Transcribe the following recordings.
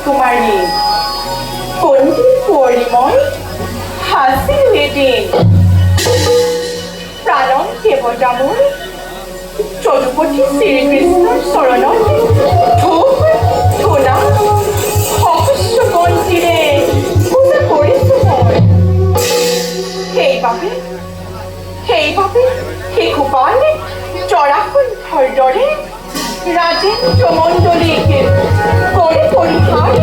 Kumari, Kundi Purimoy, Hasi Wedding, Pranon Kevodamur, Chodupoti Sri Krishna Soronoti, Thuk, Thuna, Hokusho Kontire, Kusa Korisumor. Hey Papi, Hey Kupale, Chorakun Thordore, Rajen Chomondolike, Kore Porihar,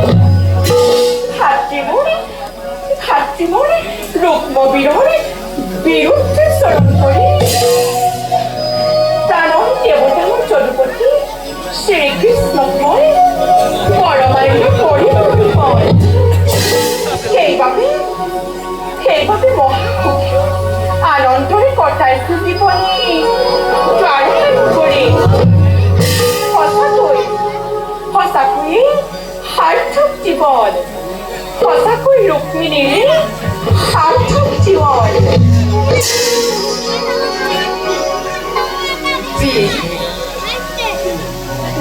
Hattimore, Rukmobirore, Biruthe Soronkore, Pranon Devotamur Chodupoti, Shri Krishna Kore, Paramayo Kore Porihar. Hey Papi Mohakukhi, Anantore Kotai Sudiponi, Jwaran Kore. Hosakui, Heart of Jibon. Hosakui Rukmini, Heart of Jibon. Free.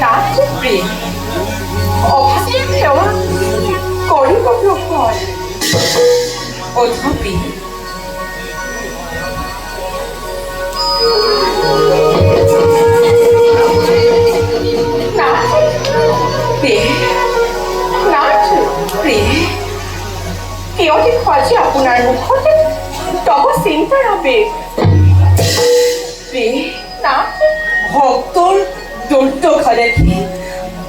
Not free. Oh, Hewa, calling of your phone. Oh, happy. কেউটি খোঁজে আপনার মুখতে তব চিন্তার হবে না ভক্তর দুর্দশা দেখি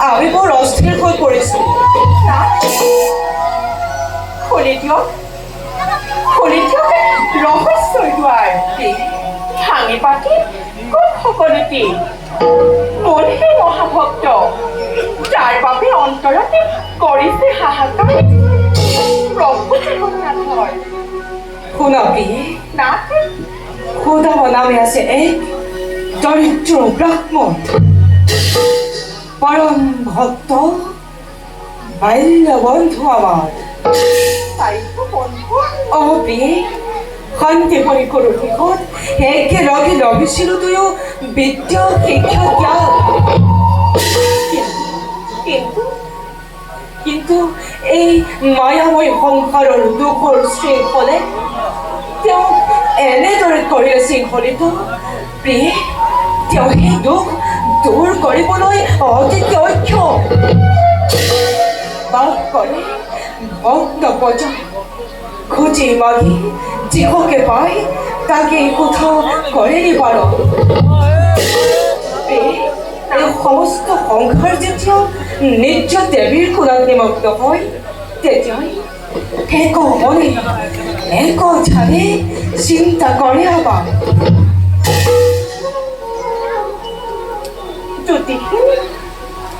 আমি বড় অস্থির হয়ে পড়েছি না খুলে দিও রহস্যই দুয়ার ভাঙি পাতি খুব সকলতি কোন সেই মহাভক্ত যার বাবে অন্তরতে কৰিছে হাহাকাৰ প্ৰভু জগন্নাথৰ শুনাবি না খোদা নামে আছে এক দৰিদ্ৰ ব্ৰাহ্মণ পৰম ভক্ত বাল্য বন্ধু আমাৰ তাই তো বন্ধু অপি শান্তি পৰিকৰৰ শেষত একেলগে লভিছিলো দুয়ো বিদ্যা শিক্ষা জ্ঞান কিন্তু এই মায়াময় সংসাৰৰ দুখৰ শৃংখলে তেওঁ এনেদৰে কৰিলে শৃংখলিত প্ৰিয়ে তেওঁ সেই দুখ দূৰ কৰিবলৈ অতিকে অক্ষম বাস কৰে ভক্ত পজা খুঁজি মাগি যিহকে পায় তাকে কোথাও কৰেনি পাৰো এই সমস্ত সংসাৰ যেতিয়া নিজ দেৱীৰ কোণত নিমগ্ন হয় তেতিয়াই এক মনে এক ঝালে চিন্তা কৰে আবাৰ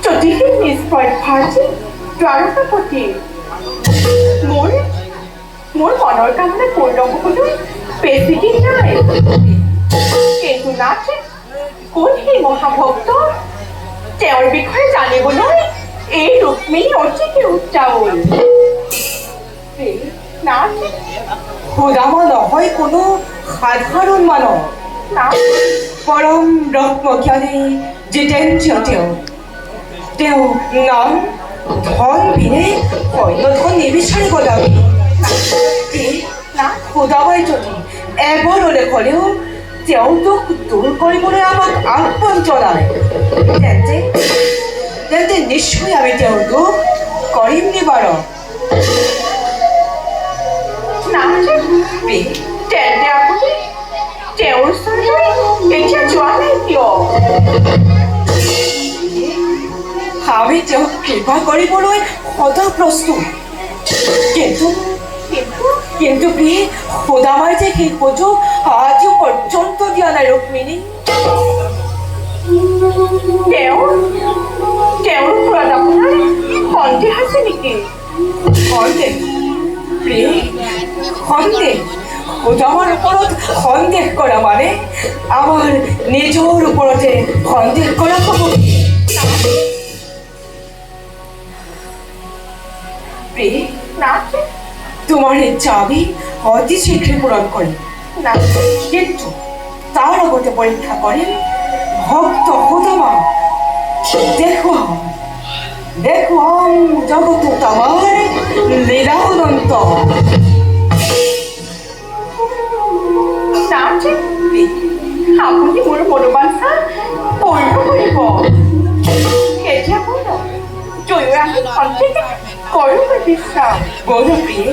যদিহে নিষ্পয় ভাৰ্জি দ্বাৰকাপতি মোৰ মনৰ কামনা পূৰ্ণ হ'বলৈ বেছি দিন নাই কিন্তু নাথ কোন সেই মহাভক্ত তেওঁৰ বিষয়ে জানিবলৈ এই ৰুক্মিণী অতিকে উত্তাউল নাচে সুদামা নহয় কোনো সাধাৰণ মানৱ না পৰম ব্ৰহ্মজ্ঞানী জিতেন্দ্ৰ তেওঁ নাম ধন বিনে অন্য ধন নিবিচাৰে গদাবী না সুদামাই যদি এবাৰলৈ হ'লেও তেওঁক দূৰ কৰিবলৈ আমাক আহ্বান জনায় তেন্তে তেন্তে নিশ্চয় আমি তেওঁৰ দুখ কৰিম নিবাৰণ নাচে তেন্তে আপুনি তেওঁৰ ওচৰলৈ এতিয়া যোৱা নাই কিয় আমি তেওঁক কৃপা কৰিবলৈ সদা প্ৰস্তুত কিন্তু কিন্তু কিন্তু প্ৰিয়ে সুদামাই যে সেই সুযোগ আজিও পৰ্যন্ত দিয়া নাই ৰুক্মিণী তেওঁৰ ওপৰত আপোনাৰ সন্দেহ আছে নেকি সন্দেহ প্ৰিয়ে সন্দেহ সুদামাৰ ওপৰত সন্দেহ কৰা মানে আমাৰ নিজৰ ওপৰতে সন্দেহ কৰা হ'ব প্ৰিয়ে নাচে তোমাৰ ইচ্ছা আমি অতি শীঘ্ৰে পূৰণ কৰিম নাচে কিন্তু তাৰ আগতে পৰীক্ষা কৰিম ভক্ত সুদামা দেখুৱাম জগতত আমাৰ লীলা অনন্ত নাচে আপুনি মোৰ মনোবাঞ্ছা পূৰ্ণ কৰিব এতিয়া কওক জয়ৰামে সন্তেকে কৰোঁ বিশ্বাস গৌৰপ্ৰিয়ে